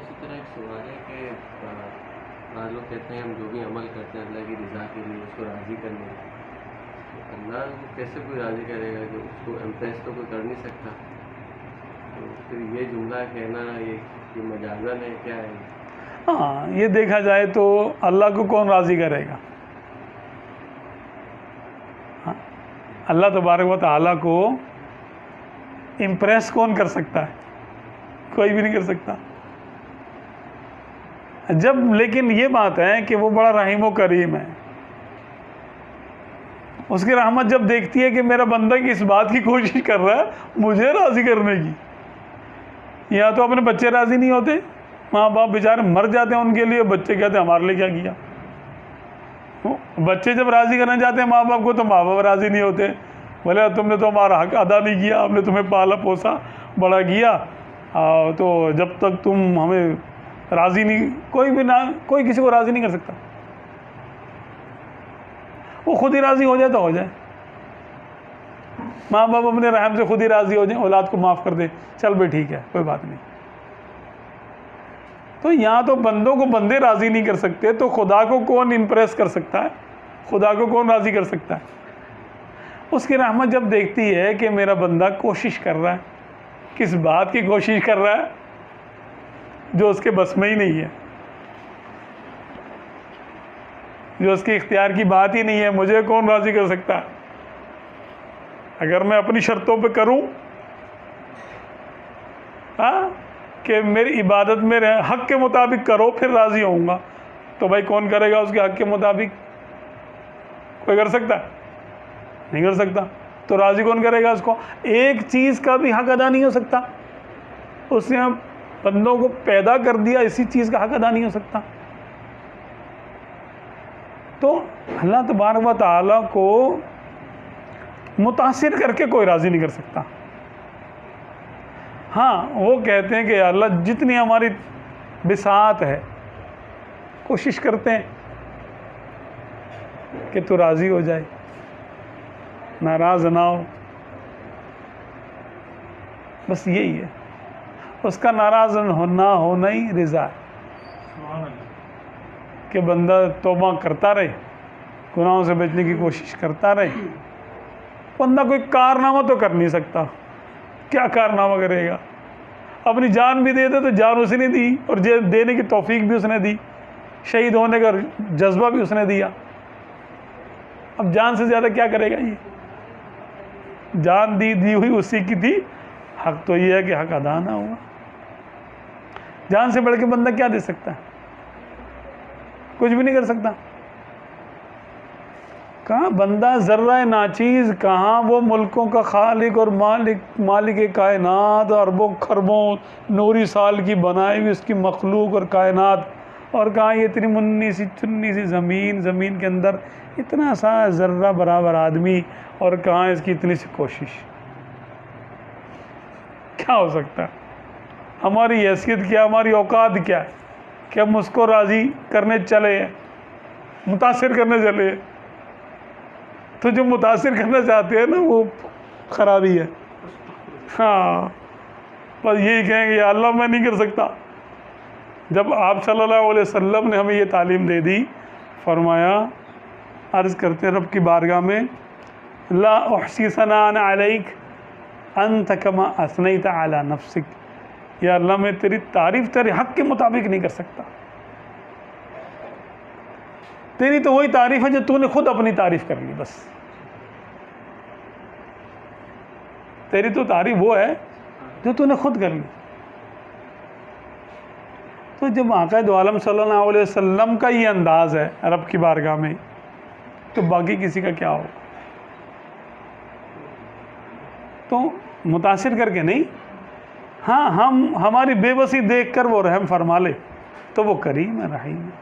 اسی طرح ایک سوال ہے کہ بعض لوگ کہتے ہیں ہم جو بھی عمل کرتے ہیں اللہ کی رضا کے لیے، اس کو راضی کرنے کے لیے، تو اللہ کو کیسے کوئی راضی کرے گا کہ اس کو امپریس تو کوئی کر نہیں سکتا؟ تو پھر یہ جملہ کہنا یہ مجازن ہے کیا ہے؟ ہاں، یہ دیکھا جائے تو اللہ کو کون راضی کرے گا؟ ہاں، اللہ تبارک و تعالیٰ کو امپریس کون کر سکتا ہے؟ کوئی بھی نہیں کر سکتا. لیکن یہ بات ہے کہ وہ بڑا رحیم و کریم ہے. اس کی رحمت جب دیکھتی ہے کہ میرا بندہ اس بات کی کوشش کر رہا ہے مجھے راضی کرنے کی. یا تو اپنے بچے راضی نہیں ہوتے، ماں باپ بیچارے مر جاتے ہیں ان کے لیے، بچے کہتے ہیں ہمارے لیے کیا کیا. بچے جب راضی کرنا چاہتے ہیں ماں باپ کو تو ماں باپ راضی نہیں ہوتے، بولے تم نے تو ہمارا حق ادا نہیں کیا، ہم نے تمہیں پالا پوسا بڑا کیا، تو جب تک تم ہمیں راضی نہیں، کوئی کسی کو راضی نہیں کر سکتا. وہ خود ہی راضی ہو جائے تو ہو جائے. ماں باپ اپنے رحم سے خود ہی راضی ہو جائیں، اولاد کو معاف کر دے، چل بھائی ٹھیک ہے کوئی بات نہیں. تو یہاں تو بندوں کو بندے راضی نہیں کر سکتے تو خدا کو کون امپریس کر سکتا ہے؟ خدا کو کون راضی کر سکتا ہے؟ اس کی رحمت جب دیکھتی ہے کہ میرا بندہ کوشش کر رہا ہے، کس بات کی کوشش کر رہا ہے جو اس کے بس میں ہی نہیں ہے، جو اس کے اختیار کی بات ہی نہیں ہے، مجھے کون راضی کر سکتا ہے؟ اگر میں اپنی شرطوں پہ کروں کہ میری عبادت میرے حق کے مطابق کرو پھر راضی ہوں گا، تو بھائی کون کرے گا اس کے حق کے مطابق؟ کوئی کر سکتا ہے؟ نہیں کر سکتا. تو راضی کون کرے گا اس کو؟ ایک چیز کا بھی حق ادا نہیں ہو سکتا. اس نے بندوں کو پیدا کر دیا، اسی چیز کا حق ادا نہیں ہو سکتا. تو اللہ تبارک و تعالیٰ کو متاثر کر کے کوئی راضی نہیں کر سکتا. ہاں، وہ کہتے ہیں کہ اللہ جتنی ہماری بساط ہے کوشش کرتے ہیں کہ تو راضی ہو جائے، ناراض نہ ہو. بس یہی ہے، اس کا ناراض ہونا ہی رضا ہے کہ بندہ توبہ کرتا رہے، گناہوں سے بچنے کی کوشش کرتا رہے. بندہ کوئی کارنامہ تو کر نہیں سکتا، کیا کارنامہ کرے گا؟ اپنی جان بھی دے دے تو جان اس نے دی، اور دینے کی توفیق بھی اس نے دی، شہید ہونے کا جذبہ بھی اس نے دیا. اب جان سے زیادہ کیا کرے گا؟ یہ جان دی ہوئی اسی کی تھی. حق تو یہ ہے کہ حق ادا نہ ہوا. جان سے بڑھ کے بندہ کیا دے سکتا ہے؟ کچھ بھی نہیں کر سکتا. کہاں بندہ ذرہ ناچیز، کہاں وہ ملکوں کا خالق اور مالک کائنات، اربوں خربوں نوری سال کی بنائی ہوئی اس کی مخلوق اور کائنات، اور کہاں یہ اتنی منی سی چنی سی زمین کے اندر اتنا سا ذرہ برابر آدمی، اور کہاں اس کی اتنی سی کوشش. کیا ہو سکتا ہے؟ ہماری حیثیت کیا، ہماری اوقات کیا ہے کہ ہم اس کو راضی کرنے چلے ہیں، متاثر کرنے چلے ہیں؟ تو جو متاثر کرنا چاہتے ہیں نا وہ خرابی ہے. ہاں، بس یہی کہیں گے یا اللہ میں نہیں کر سکتا. جب آپ صلی اللہ علیہ وسلم نے ہمیں یہ تعلیم دے دی، فرمایا، عرض کرتے ہیں رب کی بارگاہ میں، لا احصی ثناء علیک انت کما اثنیت علی نفسک. یا اللہ میں تیری تعریف تیرے حق کے مطابق نہیں کر سکتا. تیری تو وہی تعریف ہے جو تو نے خود اپنی تعریف کر لی. بس تیری تو تعریف وہ ہے جو تو نے خود کر لی. تو جب آقا دو عالم صلی اللہ علیہ وسلم کا یہ انداز ہے رب کی بارگاہ میں، تو باقی کسی کا کیا ہوگا؟ تو متاثر کر کے نہیں، ہاں ہماری بے بسی دیکھ کر وہ رحم فرما لے تو وہ کریم ہے، رحیم ہے.